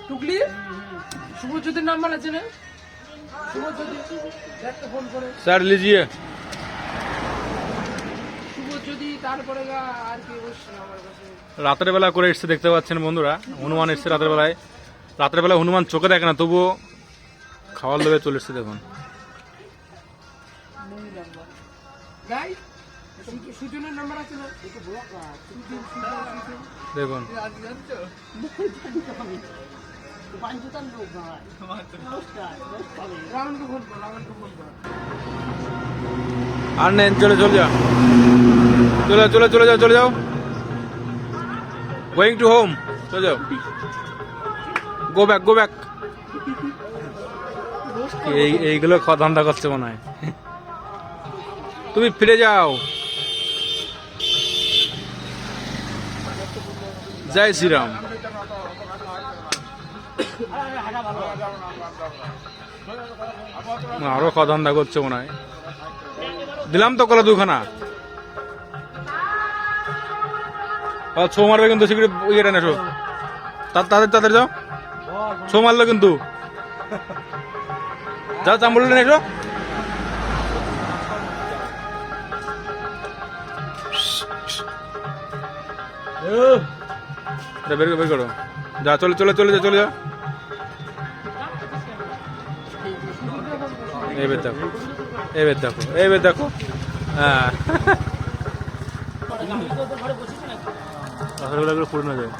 টুকলি শুভজ্যোতির number আছে না? Phone করে सर लीजिए। শুভজ্যোতি তারপরে আর কি বসছে আমার কাছে। রাতের বেলা করে এসছে দেখতে পাচ্ছেন বন্ধুরা, হনুমান এসছে রাতের বেলায়। রাতের বেলায় হনুমান চোখে দেখে না, তবুও খাওয়ার লোভে চলে এসছে। দেখুন গাই সুজনের নাম্বার আছে না? দেখুন রাউন্ডকে ফোন কর, রাউন্ডকে ফোন কর। আর নেন, চলে চলে যাও, চলে চলে চলে যাও, চলে যাও, গোয়িং টু হোম, চলে যাও, গো ব্যাক, গো ব্যাক। এইগুলো ধান্দা করছে মনে হয়। তুমি ফিরে যাও। জয় শ্রীরাম। আরো ধান্দা করছে মনে হয়। দিলাম তো কলা দুখানা। ছো মারবে কিন্তু, সিকিউরিটি ইয়েটা নেছো, তাদের তাদের যাও, ছো মারলো কিন্তু, যাও চাম্বুলটা নেছো। বের করো, যা, চলে চলে চলে যা, চলে যা। এবার দেখো, এবার দেখো, এবার দেখো। হ্যাঁ, রাতের বেলা করে পুরনো যায়।